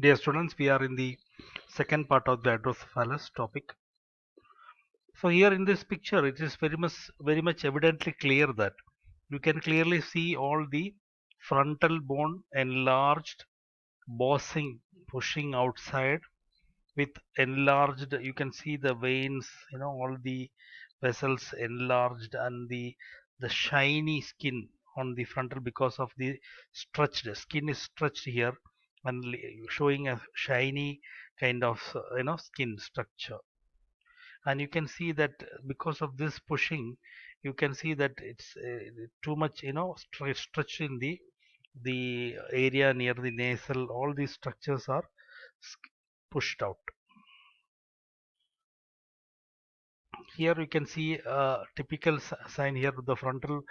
Dear students, we are in the second part of the hydrocephalus topic. So here in this picture, it is very much evidently clear that you can clearly see all the frontal bone enlarged, bossing, pushing outside with enlarged. You can see the veins, all the vessels enlarged, and the shiny skin on the frontal because of the stretched skin is stretched here and showing a shiny kind of skin structure. And you can see that because of this pushing, you can see that it's too much stretched in the area near the nasal. All these structures are pushed out. Here you can see a typical sign here, the frontal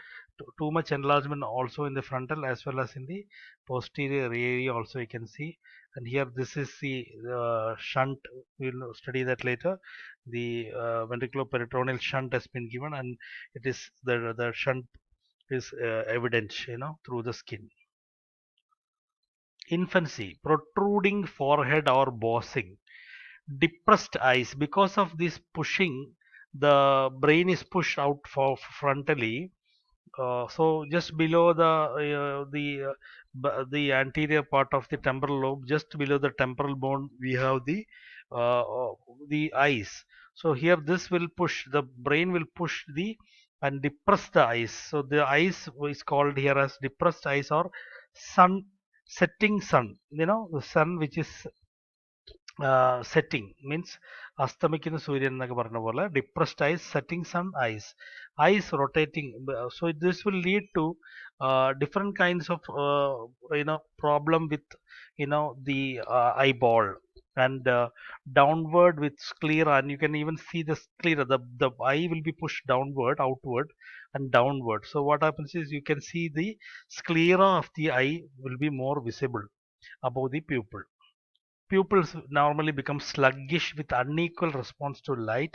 too much enlargement also in the frontal as well as in the posterior area also you can see. And here this is the shunt. We'll study that later. The ventriculoperitoneal shunt has been given, and it is the shunt is evident through the skin. Infancy, protruding forehead or bossing, depressed eyes. Because of this pushing, the brain is pushed out for frontally. So just below the anterior part of the temporal lobe, just below the temporal bone, we have the eyes. So here this will push, the brain will push the and depress the eyes. So the eyes is called here as depressed eyes or sun, setting sun. The sun which is setting means അസ്തമിക്കുന്ന സൂര്യൻ എന്നൊക്കെ പറഞ്ഞ പോലെ depressed eyes, setting sun eyes rotating. So this will lead to different kinds of problem with the eyeball, and downward with sclera, and you can even see the sclera, the eye will be pushed downward, outward and downward. So what happens is you can see the sclera of the eye will be more visible above the pupil. Pupils normally become sluggish with unequal response to light.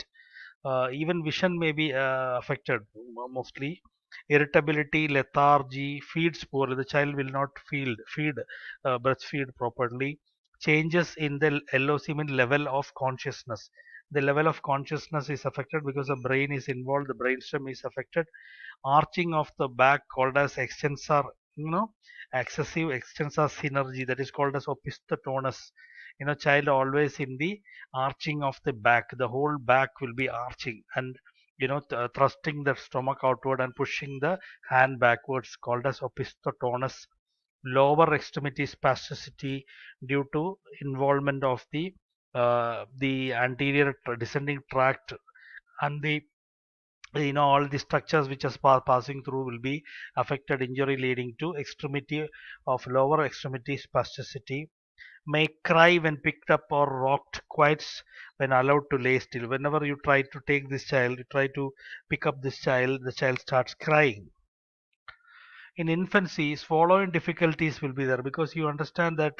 Even vision may be affected mostly. Irritability, lethargy, feeds poorly. The child will not breastfeed properly. Changes in the LOC mean level of consciousness. The level of consciousness is affected because the brain is involved. The brainstem is affected. Arching of the back called as extensor, excessive extensor synergy, that is called as opisthotonus. Child always in the arching of the back, the whole back will be arching, and thrusting the stomach outward and pushing the hand backwards called as opisthotonus. Lower extremity spasticity due to involvement of the anterior descending tract, and the all the structures which are passing through will be affected, injury leading to extremity of lower extremity spasticity. May cry when picked up or rocked, quiets when allowed to lay still. Whenever you try to take this child, you try to pick up this child, the child starts crying. In infancy, swallowing difficulties will be there because you understand that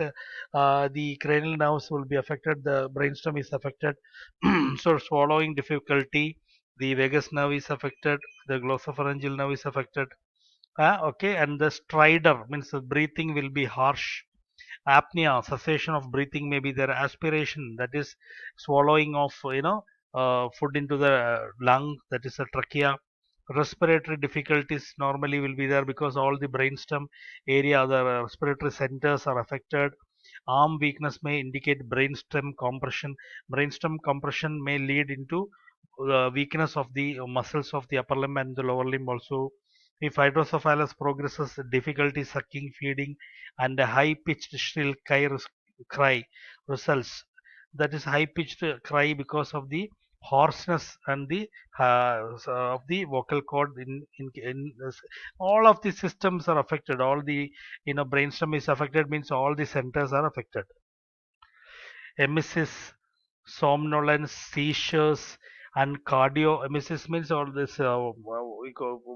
the cranial nerves will be affected, the brainstem is affected. So swallowing difficulty, the vagus nerve is affected, the glossopharyngeal nerve is affected. Okay, and the stridor means the breathing will be harsh. Apnea, cessation of breathing may be there. Aspiration, that is swallowing of food into the lung, that is a trachea. Respiratory difficulties normally will be there because all the brainstem area, the respiratory centers are affected. Arm weakness may indicate brainstem compression. Brainstem compression may lead into weakness of the muscles of the upper limb and the lower limb also. If hydrocephalus progresses, difficulty sucking, feeding, and a high-pitched shrill cry results. That is high-pitched cry because of the hoarseness and the of the vocal cord. All of the systems are affected. All the brainstem is affected means all the centers are affected. Emesis, somnolence, seizures, and cardioemesis means all this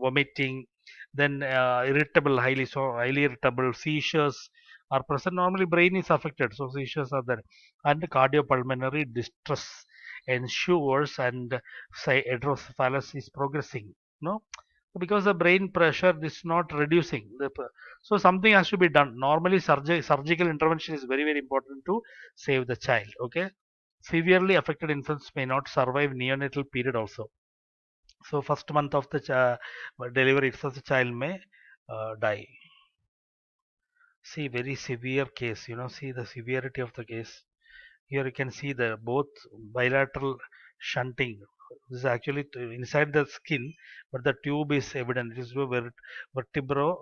vomiting, then highly irritable seizures are present. Normally, brain is affected, so seizures are there, and cardiopulmonary distress ensures, and say hydrocephalus is progressing. No, because the brain pressure is not reducing. So something has to be done. Normally, surgical intervention is very, very important to save the child. Okay, severely affected infants may not survive neonatal period also. So first month of the delivery itself, the child may die. See, very severe case. See the severity of the case. Here you can see the both bilateral shunting. This is actually inside the skin, but the tube is evident. It is vertebra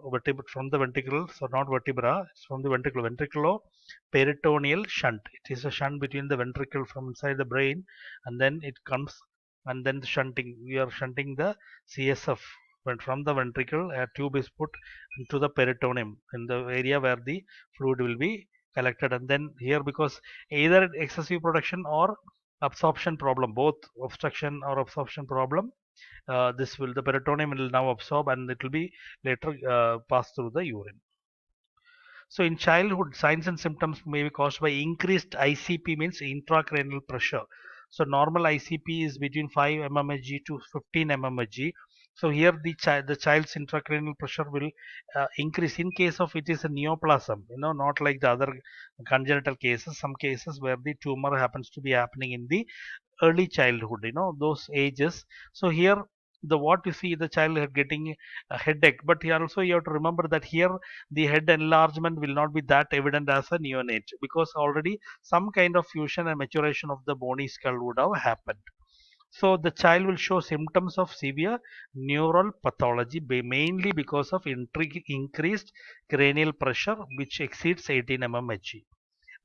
from the ventricle, so not vertebra. It's from the ventricle. Ventriculo-peritoneal shunt. It is a shunt between the ventricle from inside the brain, and then it comes, and then the shunting. We are shunting the CSF. When from the ventricle, a tube is put into the peritoneum in the area where the fluid will be collected, and then here because either excessive production or absorption problem, both obstruction or absorption problem, this will the peritoneum will now absorb and it will be later pass through the urine. So in childhood, signs and symptoms may be caused by increased ICP, means intracranial pressure. So normal ICP is between 5 mmHg to 15 mmHg. So here the child's intracranial pressure will increase in case of it is a neoplasm. Not like the other congenital cases. Some cases where the tumor happens to be happening in the early childhood. Those ages. So here the what you see the child getting a headache, but here also you have to remember that here the head enlargement will not be that evident as a neonate, because already some kind of fusion and maturation of the bony skull would have happened. So the child will show symptoms of severe neural pathology mainly because of increased cranial pressure which exceeds 18 mmHg.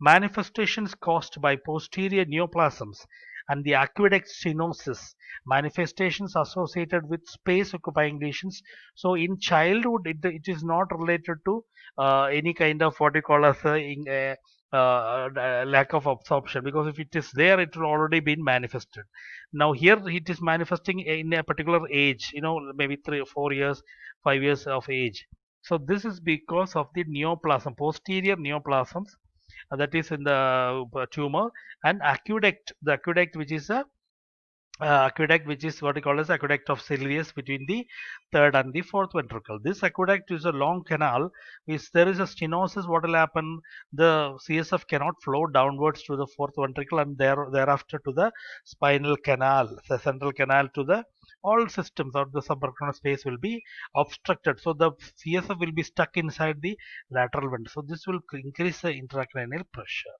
Manifestations caused by posterior neoplasms and the aqueduct stenosis, manifestations associated with space occupying lesions. So in childhood, it is not related to any kind of what you call as lack of absorption, because if it is there, it will already been manifested. Now here it is manifesting in a particular age, maybe 3 or 4 years, 5 years of age. So this is because of the neoplasm, posterior neoplasms, that is in the tumor, and aqueduct, the aqueduct which is a aqueduct which is what we call as aqueduct of Sylvius between the third and the fourth ventricle. This aqueduct is a long canal. If there is a stenosis, what will happen? The CSF cannot flow downwards to the fourth ventricle and thereafter to the spinal canal, the central canal, to the all systems of the subarachnoid space will be obstructed. So the CSF will be stuck inside the lateral ventricle. So this will increase the intracranial pressure.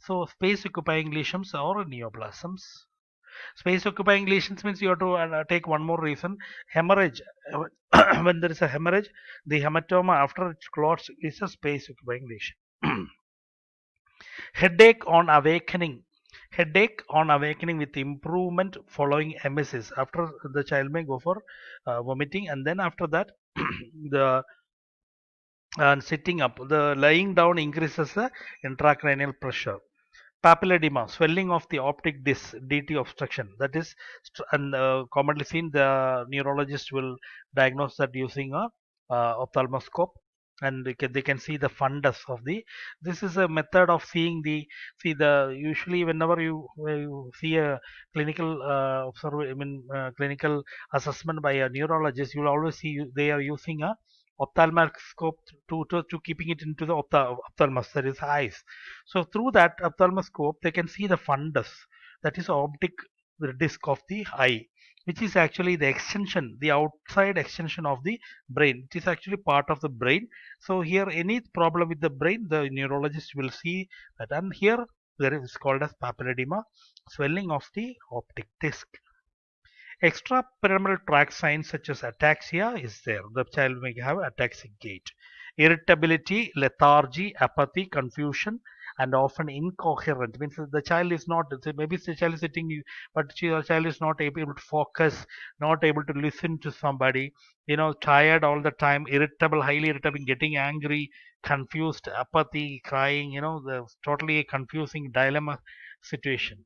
So space occupying lesions or neoplasms. Space occupying lesions means you have to take one more reason. Hemorrhage. When there is a hemorrhage, the hematoma after it clots is a space occupying lesion. Headache on awakening. Headache on awakening with improvement following emesis. After the child may go for vomiting, and then after that, the and sitting up, the lying down increases the intracranial pressure. Papilledema, swelling of the optic disc, DT obstruction. That is, and commonly seen, the neurologist will diagnose that using a ophthalmoscope, and they can see the fundus of the. This is a method of seeing the usually whenever you see a clinical clinical assessment by a neurologist, you will always see they are using a ophthalmoscope to keeping it into the ophthalmos, that is eyes. So through that ophthalmoscope, they can see the fundus, that is optic disc of the eye, which is actually the extension, the outside extension of the brain. It is actually part of the brain. So here, any problem with the brain, the neurologist will see that. And here there is called as papilledema, swelling of the optic disc. Extrapyramidal tract signs such as ataxia is there. The child may have ataxic gait. Irritability, lethargy, apathy, confusion, and often incoherent. Means the child is not, maybe the child is sitting, but the child is not able to focus, not able to listen to somebody, tired all the time, irritable, highly irritable, getting angry, confused, apathy, crying, the totally a confusing dilemma situation.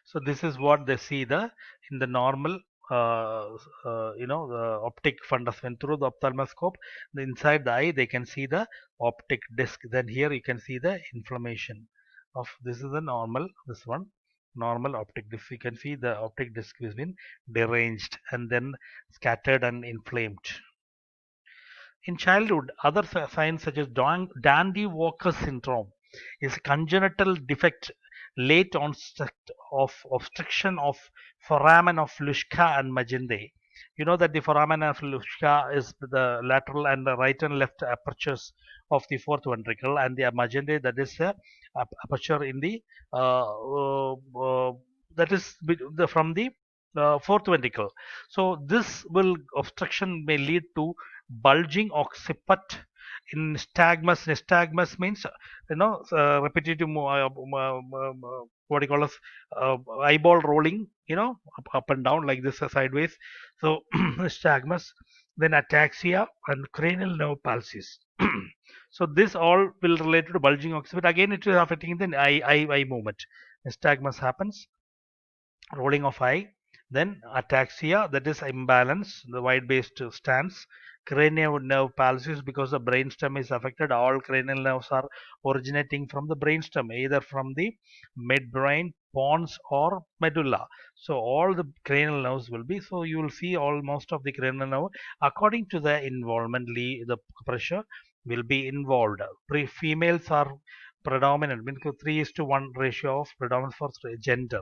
So this is what they see in the normal the optic fundus. When through the ophthalmoscope, inside the eye they can see the optic disc. Then here you can see the inflammation of, this is the normal, this one. normal optic disc. You can see the optic disc has been deranged and then scattered and inflamed. In childhood, other signs such as Dandy-Walker syndrome is a congenital defect, late onset of obstruction of foramen of Luschka and Magendie. You know that the foramen of Luschka is the lateral and the right and left apertures of the fourth ventricle, and the Magendie, that is the aperture in the that is from the fourth ventricle. So this will obstruction may lead to bulging occiput in nystagmus. Nystagmus means repetitive what do you call as eyeball rolling, up and down like this, sideways. So nystagmus, then ataxia and cranial nerve palsies. So this all will relate to bulging occiput. Again, it is affecting the eye movement. Nystagmus happens, rolling of eye, then ataxia, that is imbalance, the wide-based stance, cranial nerve palsy because the brainstem is affected. All cranial nerves are originating from the brainstem, either from the midbrain, pons, or medulla. So all the cranial nerves will be. So you will see most of the cranial nerve according to the involvement, the pressure will be involved. Females are predominant, means 3:1 ratio of predominance for gender.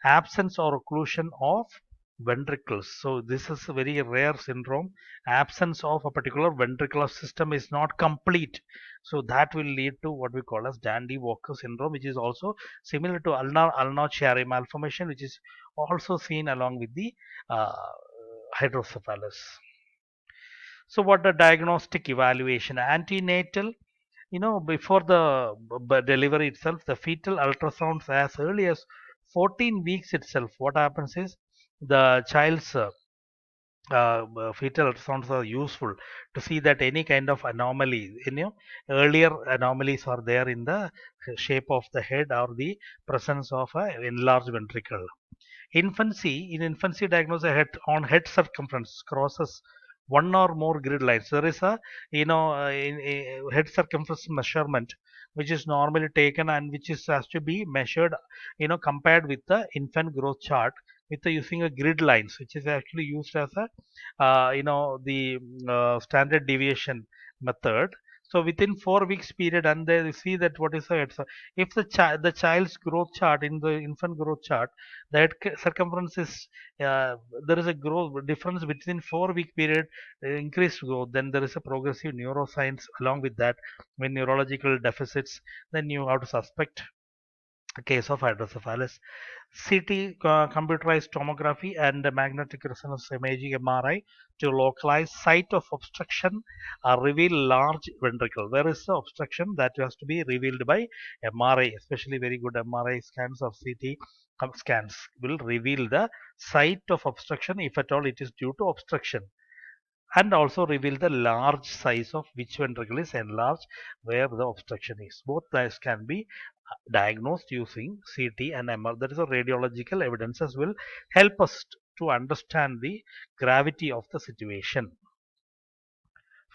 Absence or occlusion of ventricles. So this is a very rare syndrome. Absence of a particular ventricular system is not complete. So that will lead to what we call as Dandy-Walker syndrome, which is also similar to ulnar Chiari malformation, which is also seen along with the uh, hydrocephalus. So what the diagnostic evaluation? Antenatal, before the delivery itself, the fetal ultrasounds as early as 14 weeks itself. What happens is the child's fetal ultrasounds are useful to see that any kind of anomaly, earlier anomalies are there in the shape of the head or the presence of an enlarged ventricle. In infancy diagnosis on head circumference crosses one or more grid lines. There is a head circumference measurement which is normally taken and which is has to be measured, compared with the infant growth chart with using a grid lines, which is actually used as a the standard deviation method. So within 4 weeks period, and they see that what is the head. So if the child's growth chart in the infant growth chart, the head circumference is there is a growth difference between 4 week period, increased growth, then there is a progressive neuroscience along with that. When neurological deficits, then you have to suspect a case of hydrocephalus. CT, computerized tomography, and magnetic resonance imaging MRI to localize site of obstruction reveal large ventricle. Where is the obstruction? That has to be revealed by MRI, especially very good MRI scans or CT scans will reveal the site of obstruction if at all it is due to obstruction, and also reveal the large size of which ventricle is enlarged where the obstruction is. Both types can be diagnosed using CT and MR. That is a radiological evidences will help us to understand the gravity of the situation.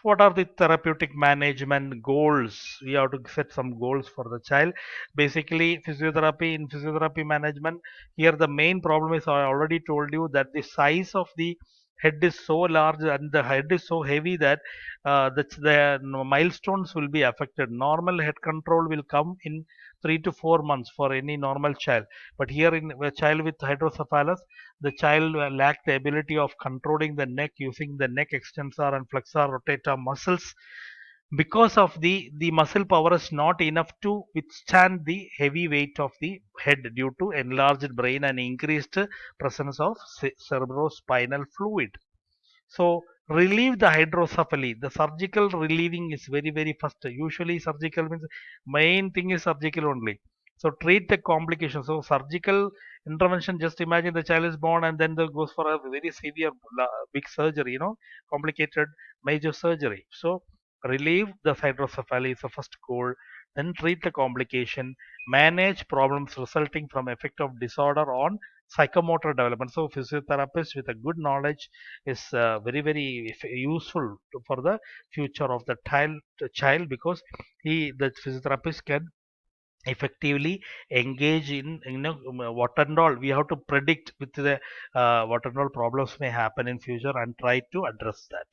What are the therapeutic management goals? We have to set some goals for the child. Basically, in physiotherapy management, here the main problem is, I already told you that the size of the head is so large and the head is so heavy that the milestones will be affected. Normal head control will come in 3 to 4 months for any normal child, but here in a child with hydrocephalus, the child lacked the ability of controlling the neck using the neck extensor and flexor rotator muscles, because of the muscle power is not enough to withstand the heavy weight of the head due to enlarged brain and increased presence of cerebrospinal fluid. So relieve the hydrocephaly. The surgical relieving is very very first. Usually surgical means main thing is surgical only. So treat the complications. So surgical intervention. Just imagine the child is born and then there goes for a very severe big surgery. Complicated major surgery. So relieve the hydrocephaly is the first goal. Then treat the complication. Manage problems resulting from effect of disorder on psychomotor development. So physiotherapist with a good knowledge is very very useful for the future of the child, because the physiotherapist can effectively engage in what and all we have to predict with the what and all problems may happen in future and try to address that.